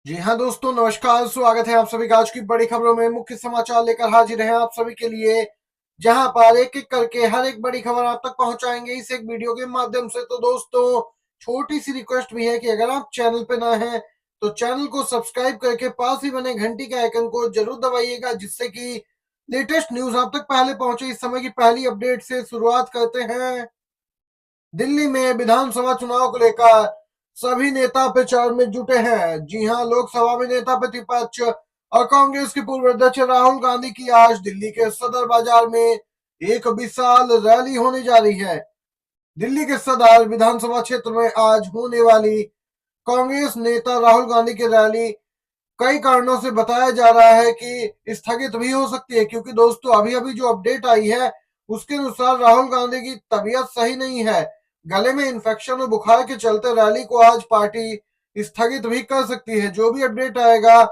जी हाँ दोस्तों, नमस्कार। स्वागत है आप सभी का आज की बड़ी खबरों में। मुख्य समाचार लेकर हाजिर हैं आप सभी के लिए, जहां पर एक एक करके हर एक बड़ी खबर आप तक पहुंचाएंगे इस एक वीडियो के माध्यम से। तो दोस्तों, छोटी सी रिक्वेस्ट भी है कि अगर आप चैनल पे ना हैं तो चैनल को सब्सक्राइब करके पास ही बने घंटी के आइकन को जरूर दबाइएगा, जिससे कि लेटेस्ट न्यूज आप तक पहले पहुंचे। इस समय की पहली अपडेट से शुरुआत करते हैं। दिल्ली में विधानसभा चुनाव को लेकर सभी नेता प्रचार में जुटे हैं। जी हां, लोकसभा में नेता प्रतिपक्ष और कांग्रेस के पूर्व अध्यक्ष राहुल गांधी की आज दिल्ली के सदर बाजार में एक विशाल रैली होने जा रही है। दिल्ली के सदर विधानसभा क्षेत्र में आज होने वाली कांग्रेस नेता राहुल गांधी की रैली कई कारणों से बताया जा रहा है कि स्थगित भी हो सकती है, क्योंकि दोस्तों अभी अभी जो अपडेट आई है उसके अनुसार राहुल गांधी की तबीयत सही नहीं है। गले में इन्फेक्शन और बुखार के चलते रैली को आज पार्टी स्थगित भी कर सकती है। जो भी अपडेट आएगा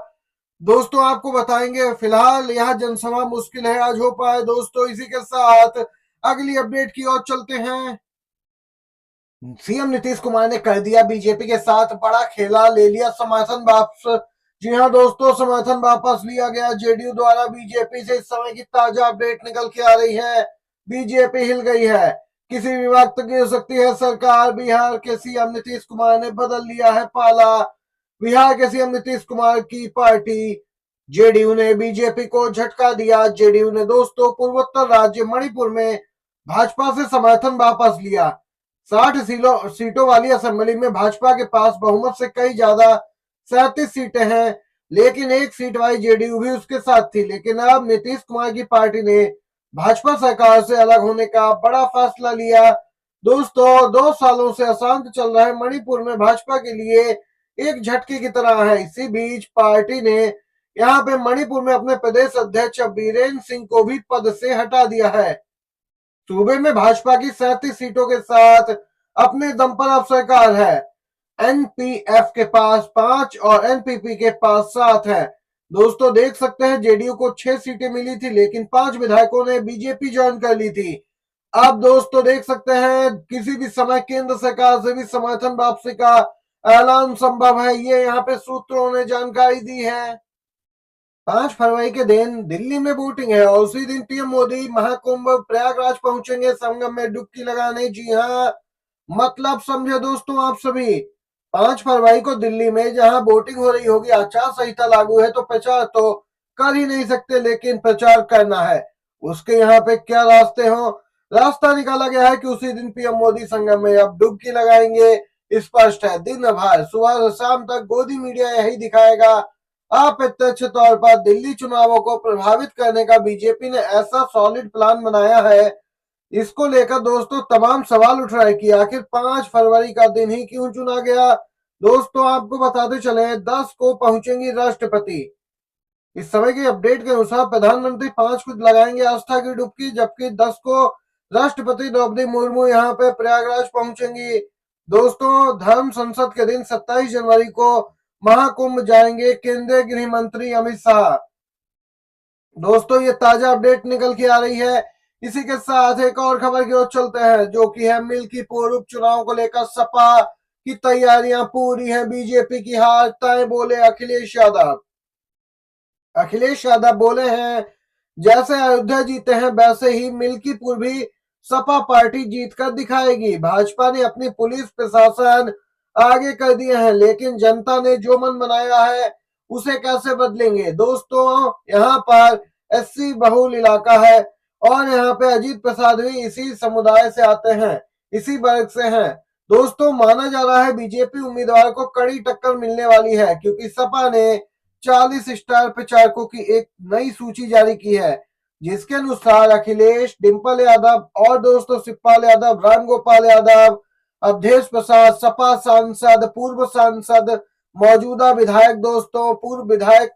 दोस्तों आपको बताएंगे। फिलहाल यह जनसभा मुश्किल है आज हो पाए। दोस्तों, इसी के साथ अगली अपडेट की ओर चलते हैं। सीएम नीतीश कुमार ने कर दिया बीजेपी के साथ बड़ा खेला, ले लिया समर्थन वापस। जी हां दोस्तों, समर्थन वापस लिया गया जेडीयू द्वारा। बीजेपी से इस समय की ताजा अपडेट निकल के आ रही है। बीजेपी हिल गई है, किसी भी वक्त गिर सकती है सरकार। बिहार के सीएम नीतीश कुमार ने बदल लिया है पाला। बिहार के सीएम नीतीश कुमार की पार्टी जेडीयू ने बीजेपी को झटका दिया। जेडीयू ने दोस्तों पूर्वोत्तर राज्य मणिपुर में भाजपा से समर्थन वापस लिया। 60 सीटों वाली असेंबली में भाजपा के पास बहुमत से कई ज्यादा 37 सीटें हैं, लेकिन एक सीट वाली जेडीयू भी उसके साथ थी। लेकिन अब नीतीश कुमार की पार्टी ने भाजपा सरकार से अलग होने का बड़ा फैसला लिया। दोस्तों, 2 सालों से अशांत चल रहे मणिपुर में भाजपा के लिए एक झटके की तरह है। इसी बीच पार्टी ने यहाँ पे मणिपुर में अपने प्रदेश अध्यक्ष बीरेन्द्र सिंह को भी पद से हटा दिया है। सूबे में भाजपा की 37 सीटों के साथ अपने दम पर अब सरकार है। एनपीएफ के पास 5 और एनपीपी के पास 7 है। दोस्तों, देख सकते हैं जेडीयू को 6 सीटें मिली थी, लेकिन 5 विधायकों ने बीजेपी ज्वाइन कर ली थी। अब दोस्तों देख सकते हैं किसी भी समय केंद्र सरकार से भी समर्थन वापसी का ऐलान संभव है, ये यहाँ पे सूत्रों ने जानकारी दी है। 5 फरवरी के दिन दिल्ली में वोटिंग है और उसी दिन पीएम मोदी महाकुंभ प्रयागराज पहुंचेंगे संगम में डुबकी लगाने। जी हाँ, मतलब समझे दोस्तों आप सभी। 5 फरवरी को दिल्ली में जहां वोटिंग हो रही होगी, आचार संहिता लागू है, तो प्रचार तो कर ही नहीं सकते, लेकिन प्रचार करना है। उसके यहाँ पे क्या रास्ते हो, रास्ता निकाला गया है कि उसी दिन पीएम मोदी संगम में अब डुबकी लगाएंगे। स्पष्ट है, दिन भर सुबह से शाम तक गोदी मीडिया यही दिखाएगा। अप्रत्यक्ष तौर पर दिल्ली चुनावों को प्रभावित करने का बीजेपी ने ऐसा सॉलिड प्लान बनाया है। इसको लेकर दोस्तों तमाम सवाल उठ रहे हैं कि आखिर 5 फरवरी का दिन ही क्यों चुना गया। दोस्तों, आपको बताते चले 10 को पहुंचेंगी राष्ट्रपति। इस समय की अपडेट के अनुसार प्रधानमंत्री 5 को लगाएंगे आस्था की डुबकी, जबकि 10 को राष्ट्रपति द्रौपदी मुर्मू यहाँ पे प्रयागराज पहुंचेंगी। दोस्तों, धर्म संसद के दिन 27 जनवरी को महाकुंभ जाएंगे केंद्रीय गृह मंत्री अमित शाह। दोस्तों, ये ताजा अपडेट निकल के आ रही है। इसी के साथ एक और खबर की ओर चलते हैं, जो कि है मिल्कीपुर उपचुनाव को लेकर सपा की तैयारियां पूरी हैं, बीजेपी की हार तय, बोले अखिलेश यादव। अखिलेश यादव बोले हैं जैसे अयोध्या जीते हैं वैसे ही मिल्कीपुर भी सपा पार्टी जीत कर दिखाएगी। भाजपा ने अपनी पुलिस प्रशासन आगे कर दिए हैं, लेकिन जनता ने जो मन बनाया है उसे कैसे बदलेंगे। दोस्तों, यहाँ पर एससी बहुल इलाका है और यहाँ पे अजीत प्रसाद भी इसी समुदाय से आते हैं, इसी वर्ग से हैं। दोस्तों, माना जा रहा है बीजेपी उम्मीदवार को कड़ी टक्कर मिलने वाली है, क्योंकि सपा ने 40 स्टार प्रचारकों की एक नई सूची जारी की है, जिसके अनुसार अखिलेश, डिंपल यादव और दोस्तों शिवपाल यादव, राम गोपाल यादव, अवधेश प्रसाद, सपा सांसद, पूर्व सांसद, मौजूदा विधायक, दोस्तों पूर्व विधायक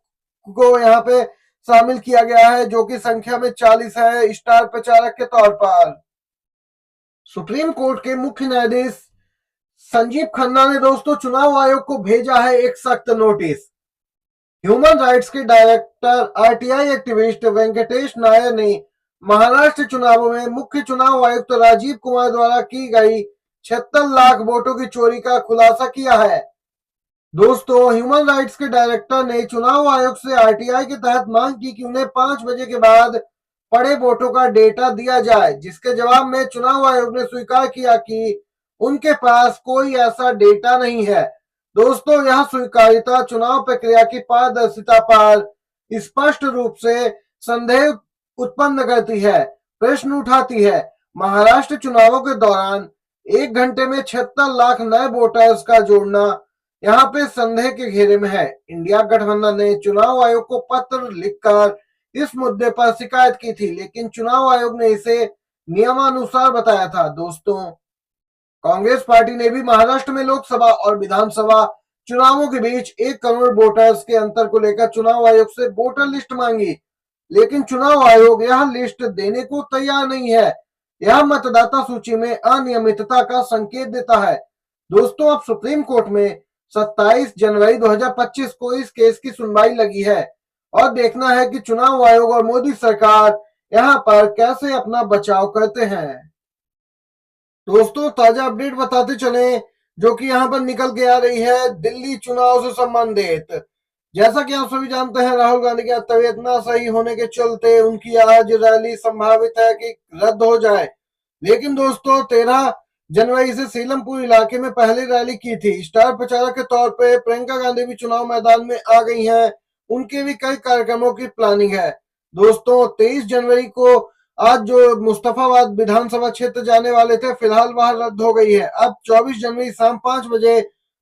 को यहाँ पे शामिल किया गया है, जो कि संख्या में 40 है स्टार प्रचारक के तौर पर। सुप्रीम कोर्ट के मुख्य न्यायाधीश संजीव खन्ना ने दोस्तों चुनाव आयोग को भेजा है एक सख्त नोटिस। ह्यूमन राइट्स के director RTI activist Venkatesh Nair ने महाराष्ट्र चुनावों में मुख्य चुनाव आयुक्त राजीव कुमार द्वारा की गई 76 लाख वोटों की चोरी का खुलासा किया है। दोस्तों, ह्यूमन राइट्स के डायरेक्टर ने चुनाव आयोग से आरटीआई के तहत मांग की कि उन्हें 5 बजे के बाद पड़े वोटों का डेटा दिया जाए, जिसके जवाब में चुनाव आयोग ने स्वीकार किया कि उनके पास कोई ऐसा डेटा नहीं है। दोस्तों, यह स्वीकार्यता चुनाव प्रक्रिया की पारदर्शिता पर स्पष्ट रूप से संदेह उत्पन्न करती है, प्रश्न उठाती है। महाराष्ट्र चुनावों के दौरान 1 घंटे में 76 लाख नए वोटर्स का जोड़ना यहाँ पे संदेह के घेरे में है। इंडिया गठबंधन ने चुनाव आयोग को पत्र लिखकर इस मुद्दे पर शिकायत की थी, लेकिन चुनाव आयोग ने इसे नियमानुसार बताया था। दोस्तों, कांग्रेस पार्टी ने भी महाराष्ट्र में लोकसभा और विधानसभा चुनावों के बीच 1 करोड़ वोटर्स के अंतर को लेकर चुनाव आयोग से वोटर लिस्ट मांगी, लेकिन चुनाव आयोग यह लिस्ट देने को तैयार नहीं है। यह मतदाता सूची में अनियमितता का संकेत देता है। दोस्तों, अब सुप्रीम कोर्ट में 27 जनवरी 2025 को इस केस की सुनवाई लगी है और देखना है कि चुनाव आयोग और मोदी सरकार यहाँ पर कैसे अपना बचाव करते हैं। दोस्तों, ताजा अपडेट बताते चले जो कि यहाँ पर निकल के आ रही है दिल्ली चुनाव से संबंधित। जैसा कि आप सभी जानते हैं, राहुल गांधी की तबीयत ना सही होने के चलते उनकी आज रैली संभावित है कि रद्द हो जाए, लेकिन दोस्तों 13 जनवरी से सीलमपुर इलाके में पहली रैली की थी। स्टार प्रचारक के तौर पे प्रियंका गांधी भी चुनाव मैदान में आ गई हैं। उनके भी कई कार्यक्रमों की प्लानिंग है। दोस्तों, 23 जनवरी को आज जो मुस्तफाबाद विधानसभा क्षेत्र जाने वाले थे, फिलहाल वह रद्द हो गई है। अब 24 जनवरी शाम 5 बजे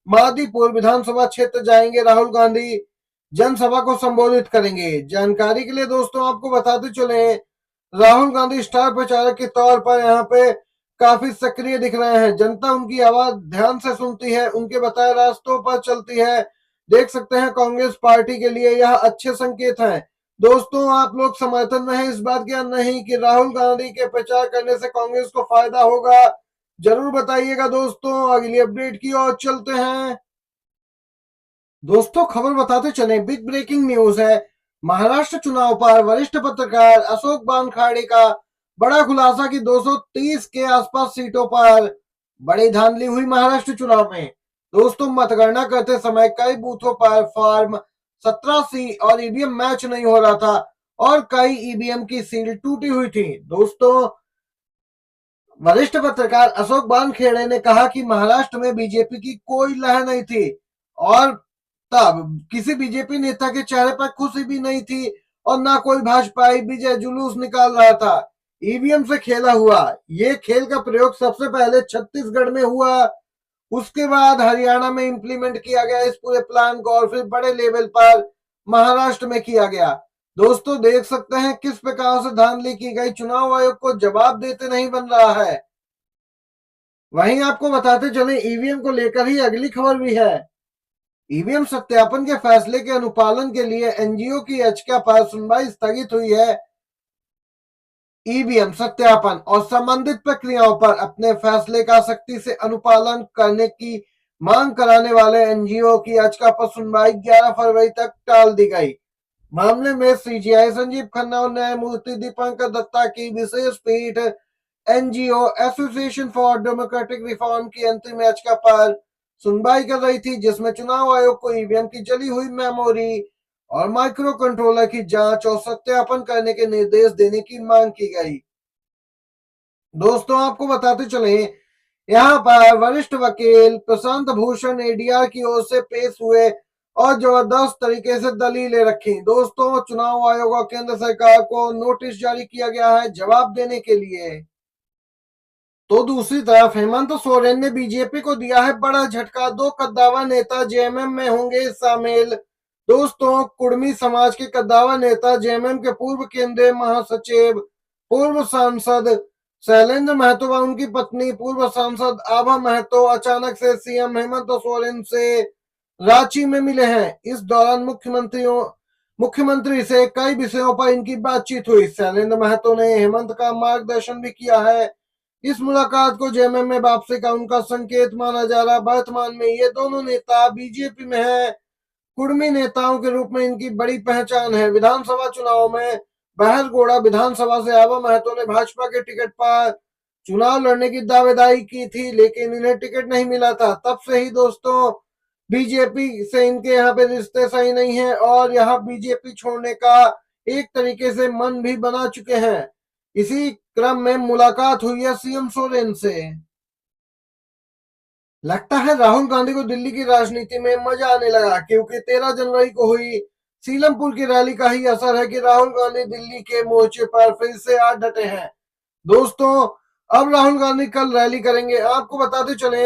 मादीपुर विधानसभा क्षेत्र जाएंगे राहुल गांधी, जनसभा को संबोधित करेंगे। जानकारी के लिए दोस्तों आपको बताते चले, राहुल गांधी स्टार प्रचारक के तौर पर यहाँ पे काफी सक्रिय दिख रहे हैं। जनता उनकी आवाज ध्यान से सुनती है, उनके बताए रास्तों पर चलती है। देख सकते हैं कांग्रेस पार्टी के लिए यह अच्छे संकेत हैं। दोस्तों, आप लोग समर्थन में है इस बात के या नहीं कि राहुल गांधी के प्रचार करने से कांग्रेस को फायदा होगा? जरूर बताइएगा। दोस्तों, अगली अपडेट की ओर चलते हैं। दोस्तों, खबर बताते चले, बिग ब्रेकिंग न्यूज है। महाराष्ट्र चुनाव पर वरिष्ठ पत्रकार अशोक बानखड़े का बड़ा खुलासा कि 230 के आसपास सीटों पर बड़ी धांधली हुई महाराष्ट्र चुनाव में। दोस्तों, मतगणना करते समय कई बूथों पर फॉर्म 17C और ईवीएम मैच नहीं हो रहा था और कई ईवीएम की सील टूटी हुई थी। दोस्तों, वरिष्ठ पत्रकार अशोक बानखेड़े ने कहा कि महाराष्ट्र में बीजेपी की कोई लहर नहीं थी और तब किसी बीजेपी नेता के चेहरे पर खुशी भी नहीं थी और ना कोई भाजपाई विजय जुलूस निकाल रहा था। ईवीएम से खेला हुआ ये खेल का प्रयोग सबसे पहले छत्तीसगढ़ में हुआ, उसके बाद हरियाणा में इंप्लीमेंट किया गया इस पूरे प्लान को और फिर बड़े लेवल पर महाराष्ट्र में किया गया। दोस्तों, देख सकते हैं किस प्रकार से धांधली की गई, चुनाव आयोग को जवाब देते नहीं बन रहा है। वहीं आपको बताते चले, ईवीएम को लेकर ही अगली खबर भी है। ईवीएम सत्यापन के फैसले के अनुपालन के लिए एनजीओ की याचिका पर सुनवाई स्थगित हुई है। ईवीएम सत्यापन और संबंधित प्रक्रियाओं पर अपने फैसले का सख्ती से अनुपालन करने की मांग कराने वाले एनजीओ की याचिका पर सुनवाई 11 फरवरी तक टाल दी गई। मामले में सीजीआई संजीव खन्ना और न्यायमूर्ति दीपंकर दत्ता की विशेष पीठ NGO association for democratic reform की अंतिम याचिका पर सुनवाई कर रही थी, जिसमें चुनाव आयोग को ईवीएम की जली हुई मेमोरी और माइक्रो कंट्रोलर की जांच और सत्यापन करने के निर्देश देने की मांग की गई। दोस्तों, आपको बताते चले, यहाँ पर वरिष्ठ वकील प्रशांत भूषण एडीआर की ओर से पेश हुए और जबरदस्त तरीके से दलीलें रखी। दोस्तों, चुनाव आयोग और केंद्र सरकार को नोटिस जारी किया गया है जवाब देने के लिए। तो दूसरी तरफ हेमंत सोरेन ने बीजेपी को दिया है बड़ा झटका, 2 कद्दावर नेता जेएमएम में होंगे शामिल। दोस्तों, कुर्मी समाज के कद्दावर नेता जेएमएम के पूर्व केंद्रीय महासचिव, पूर्व सांसद शैलेंद्र महतो व उनकी पत्नी पूर्व सांसद आभा महतो अचानक से सीएम हेमंत सोरेन से रांची में मिले हैं। इस दौरान मुख्यमंत्री से कई विषयों पर इनकी बातचीत हुई। शैलेंद्र महतो ने हेमंत का मार्गदर्शन भी किया है। इस मुलाकात को जेएमएम में वापसी का उनका संकेत माना जा रहा। वर्तमान में ये दोनों नेता बीजेपी में है। कुर्मी नेताओं के रूप में इनकी बड़ी पहचान है। विधानसभा चुनाव में बहरगोड़ा विधानसभा से आभा महतो ने भाजपा के टिकट पर चुनाव लड़ने की दावेदारी की थी, लेकिन इन्हें टिकट नहीं मिला था। तब से ही दोस्तों बीजेपी से इनके यहाँ पे रिश्ते सही नहीं है और यहाँ बीजेपी छोड़ने का एक तरीके से मन भी बना चुके हैं। इसी क्रम में मुलाकात हुई है सीएम सोरेन से। लगता है राहुल गांधी को दिल्ली की राजनीति में मजा आने लगा, क्योंकि 13 जनवरी को हुई सीलमपुर की रैली का ही असर है कि राहुल गांधी दिल्ली के मोर्चे पर फिर से आ डटे हैं। दोस्तों, अब राहुल गांधी कल रैली करेंगे। आपको बताते चले,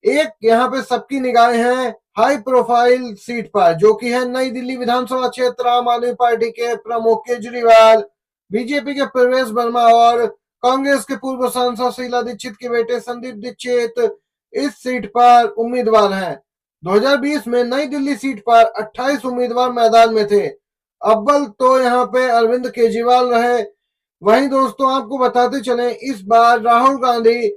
एक यहाँ पे सबकी निगाहें हैं हाई प्रोफाइल सीट पर, जो कि है नई दिल्ली विधानसभा क्षेत्र। आम आदमी पार्टी के प्रमुख केजरीवाल, बीजेपी के प्रवेश वर्मा और कांग्रेस के पूर्व सांसद शीला दीक्षित के बेटे संदीप दीक्षित इस सीट पर उम्मीदवार हैं। 2020 में नई दिल्ली सीट पर 28 उम्मीदवार मैदान में थे। अव्वल तो यहाँ पे अरविंद केजरीवाल रहे। वहीं दोस्तों, आपको बताते चले, इस बार राहुल गांधी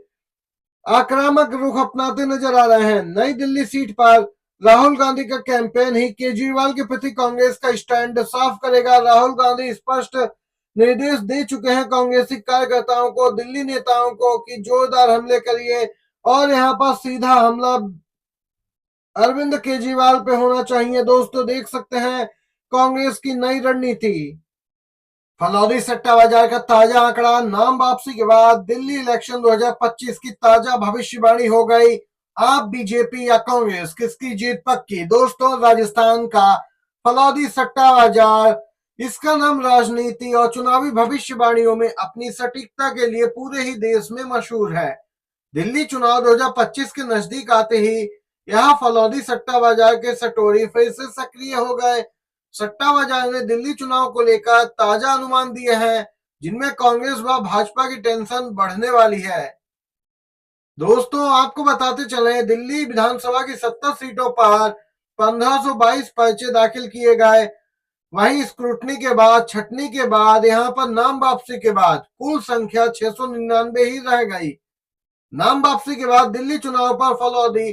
आक्रामक रुख अपनाते नजर आ रहे हैं। नई दिल्ली सीट पर राहुल गांधी का कैंपेन ही केजरीवाल के प्रति कांग्रेस का स्टैंड साफ करेगा। राहुल गांधी स्पष्ट निर्देश दे चुके हैं कांग्रेसी कार्यकर्ताओं को, दिल्ली नेताओं को कि जोरदार हमले करिए और यहाँ पर सीधा हमला अरविंद केजरीवाल पे होना चाहिए। दोस्तों, देख सकते हैं कांग्रेस की नई रणनीति। फलौदी सट्टा बाजार का ताजा आंकड़ा, नाम वापसी के बाद दिल्ली इलेक्शन 2025 की ताजा भविष्यवाणी हो गई। आप बीजेपी या कांग्रेस, किसकी जीत पक्की? दोस्तों, राजस्थान का फलौदी सट्टा बाजार, इसका नाम राजनीति और चुनावी भविष्यवाणियों में अपनी सटीकता के लिए पूरे ही देश में मशहूर है। दिल्ली चुनाव 2025 के नजदीक आते ही यहाँ फलौदी सट्टा बाजार के सटोरी फिर से सक्रिय हो गए। सट्टा बाजार ने दिल्ली चुनाव को लेकर ताजा अनुमान दिए हैं, जिनमें कांग्रेस व भाजपा की टेंशन बढ़ने वाली है। दोस्तों, आपको बताते चले, दिल्ली विधानसभा की 70 सीटों पर 1522 पर्चे दाखिल किए गए। वहीं स्क्रूटनी के बाद, छटनी के बाद, यहाँ पर नाम वापसी के बाद कुल संख्या 699 ही रह गई। नाम वापसी के बाद दिल्ली चुनाव पर फलौदी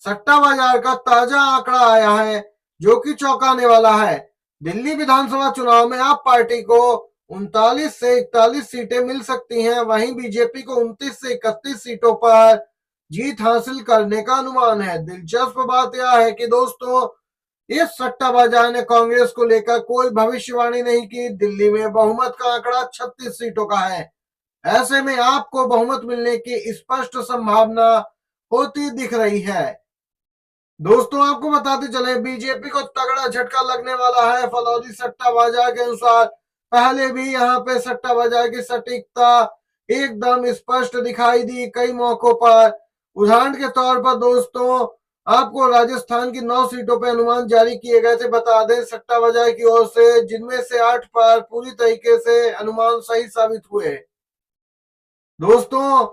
सट्टा बाजार का ताजा आंकड़ा आया है, जो कि चौंकाने वाला है। दिल्ली विधानसभा चुनाव में आप पार्टी को 39 से 41 सीटें मिल सकती हैं। वहीं बीजेपी को 29 से 31 सीटों पर जीत हासिल करने का अनुमान है। दिलचस्प बात यह है कि दोस्तों, इस सट्टा बाजार ने कांग्रेस को लेकर कोई भविष्यवाणी नहीं की। दिल्ली में बहुमत का आंकड़ा 36 सीटों का है। ऐसे में आपको बहुमत मिलने की स्पष्ट संभावना होती दिख रही है। दोस्तों, आपको बताते चले, बीजेपी को तगड़ा झटका लगने वाला है। फलौदी सट्टा बाजार के अनुसार पहले भी यहाँ पे सट्टा बाजार की सटीकता एकदम स्पष्ट दिखाई दी कई मौकों पर। उदाहरण के तौर पर दोस्तों, आपको राजस्थान की 9 सीटों पर अनुमान जारी किए गए थे, बता दें, सट्टा बाजार की ओर से, जिनमें से 8 पर पूरी तरीके से अनुमान सही साबित हुए। दोस्तों,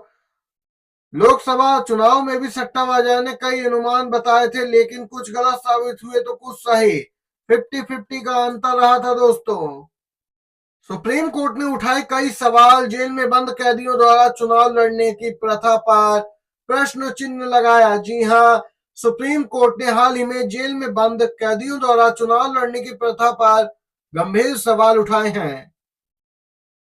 लोकसभा चुनाव में भी सट्टा बाजार ने कई अनुमान बताए थे, लेकिन कुछ गलत साबित हुए तो कुछ सही। 50-50 का अंतर रहा था। दोस्तों, सुप्रीम कोर्ट ने उठाए कई सवाल। जेल में बंद कैदियों द्वारा चुनाव लड़ने की प्रथा पर प्रश्न चिन्ह लगाया। जी हां, सुप्रीम कोर्ट ने हाल ही में जेल में बंद कैदियों द्वारा चुनाव लड़ने की प्रथा पर गंभीर सवाल उठाए हैं।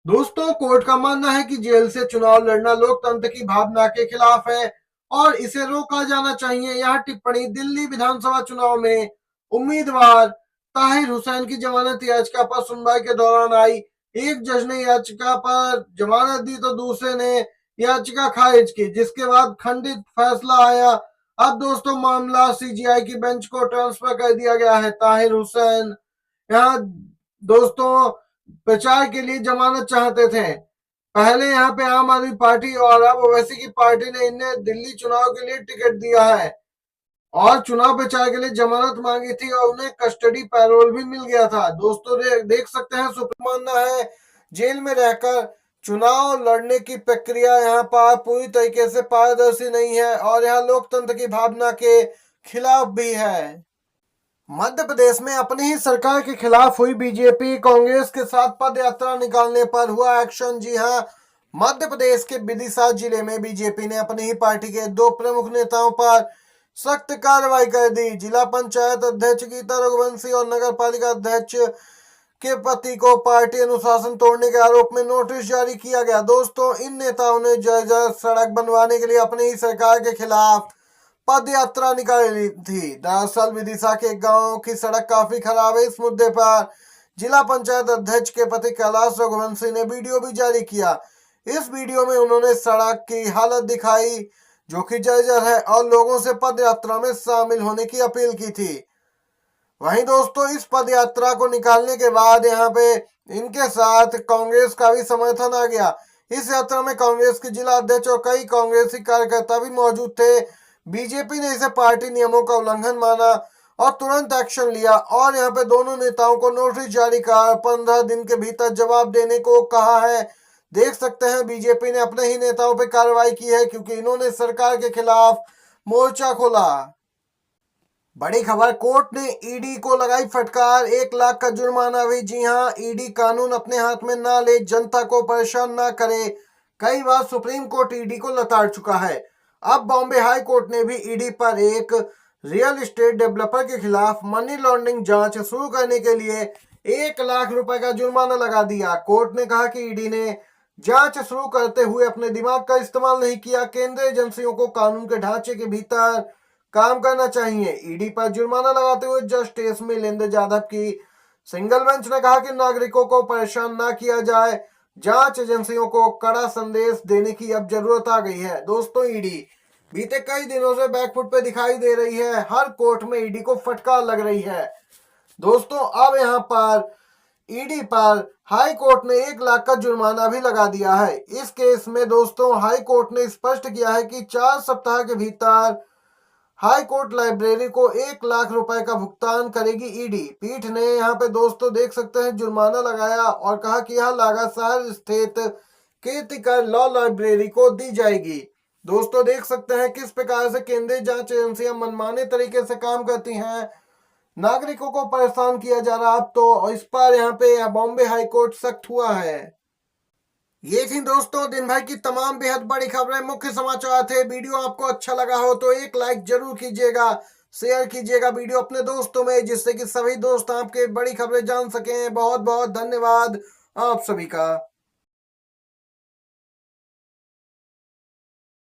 दोस्तों, कोर्ट का मानना है कि जेल से चुनाव लड़ना लोकतंत्र की भावना के खिलाफ है और इसे रोका जाना चाहिए। यह टिप्पणी दिल्ली विधानसभा चुनाव में उम्मीदवार ताहिर हुसैन की जमानत याचिका पर सुनवाई के दौरान आई। एक जज ने याचिका पर जमानत दी तो दूसरे ने याचिका खारिज की, जिसके बाद खंडित फैसला आया। अब दोस्तों, मामला सीजीआई की बेंच को ट्रांसफर कर दिया गया है। ताहिर हुसैन यहाँ दोस्तों प्रचार के लिए जमानत चाहते थे। पहले यहाँ पे आम आदमी पार्टी और अब ओवैसी की पार्टी ने इन्हें दिल्ली चुनाव के लिए टिकट दिया है और चुनाव प्रचार के लिए जमानत मांगी थी और उन्हें कस्टडी पैरोल भी मिल गया था। दोस्तों, देख सकते हैं, सुप्रीम मानना है जेल में रहकर चुनाव लड़ने की प्रक्रिया यहाँ पर पूरी तरीके से पारदर्शी नहीं है और यहाँ लोकतंत्र की भावना के खिलाफ भी है। मध्य प्रदेश में अपनी ही सरकार के खिलाफ हुई बीजेपी कांग्रेस के साथ पद यात्रा निकालने पर हुआ एक्शन। जी हां, मध्य प्रदेश के विदिशा जिले में बीजेपी ने अपनी ही पार्टी के 2 प्रमुख नेताओं पर सख्त कार्रवाई कर दी। जिला पंचायत अध्यक्ष गीता रघुवंशी और नगर पालिका अध्यक्ष के पति को पार्टी अनुशासन तोड़ने के आरोप में नोटिस जारी किया गया। दोस्तों, इन नेताओं ने जर्जर सड़क बनवाने के लिए अपनी ही सरकार के खिलाफ पद यात्रा निकाली थी। दरअसल विदिशा के गांव की सड़क काफी खराब है। इस मुद्दे पर जिला पंचायत अध्यक्ष के पति कैलाश रघुवंशी ने वीडियो भी जारी किया। इस वीडियो में उन्होंने सड़क की हालत दिखाई जो कि जर्जर है और लोगों से पद यात्रा में शामिल होने की अपील की थी। वहीं दोस्तों इस पद यात्रा को निकालने के बाद यहाँ पे इनके साथ कांग्रेस का भी समर्थन आ गया। इस यात्रा में कांग्रेस के जिला अध्यक्ष और कई कांग्रेसी कार्यकर्ता भी मौजूद थे। बीजेपी ने इसे पार्टी नियमों का उल्लंघन माना और तुरंत एक्शन लिया और यहाँ पे दोनों नेताओं को नोटिस जारी कर 15 दिन के भीतर जवाब देने को कहा है। देख सकते हैं बीजेपी ने अपने ही नेताओं पे कार्रवाई की है क्योंकि इन्होंने सरकार के खिलाफ मोर्चा खोला। बड़ी खबर, कोर्ट ने ईडी को लगाई फटकार, 1 लाख का जुर्माना भी। जी हां, ईडी कानून अपने हाथ में ना ले, जनता को परेशान ना करे। कई बार सुप्रीम कोर्ट ईडी को लताड़ चुका है। अब बॉम्बे हाई कोर्ट ने भी ईडी पर एक रियल एस्टेट डेवलपर के खिलाफ मनी लॉन्ड्रिंग जांच शुरू करने के लिए 1 लाख रुपए का जुर्माना लगा दिया। कोर्ट ने कहा कि ईडी ने जांच शुरू करते हुए अपने दिमाग का इस्तेमाल नहीं किया। केंद्रीय एजेंसियों को कानून के ढांचे के भीतर काम करना चाहिए। ईडी पर जुर्माना लगाते हुए जस्टिस एस मिलिंद यादव की सिंगल बेंच ने कहा कि नागरिकों को परेशान ना किया जाए। जांच एजेंसियों को कड़ा संदेश देने की अब जरूरत आ गई है। दोस्तों ईडी बीते कई दिनों से बैकफुट पे दिखाई दे रही है। हर कोर्ट में ईडी को फटकार लग रही है। दोस्तों अब यहाँ पर ईडी पर हाई कोर्ट ने 1 लाख का जुर्माना भी लगा दिया है। इस केस में दोस्तों हाई कोर्ट ने स्पष्ट किया है कि 4 सप्ताह के भीतर हाई कोर्ट लाइब्रेरी को 1 लाख रुपए का भुगतान करेगी ईडी। पीठ ने यहाँ पे दोस्तों देख सकते हैं जुर्माना लगाया और कहा कि यह लागत शहर स्थित कीर्तिकर लॉ लाइब्रेरी को दी जाएगी। दोस्तों देख सकते हैं किस प्रकार से केंद्रीय जांच एजेंसियां मनमाने तरीके से काम करती हैं। नागरिकों को परेशान किया जा रहा। अब तो इस पर यहाँ पे बॉम्बे हाई कोर्ट सख्त हुआ है। ये थी दोस्तों दिन भर की तमाम बेहद बड़ी खबरें, मुख्य समाचार थे। वीडियो आपको अच्छा लगा हो तो एक लाइक जरूर कीजिएगा, शेयर कीजिएगा वीडियो अपने दोस्तों में, जिससे कि सभी दोस्त आपके बड़ी खबरें जान सकें। बहुत बहुत धन्यवाद आप सभी का।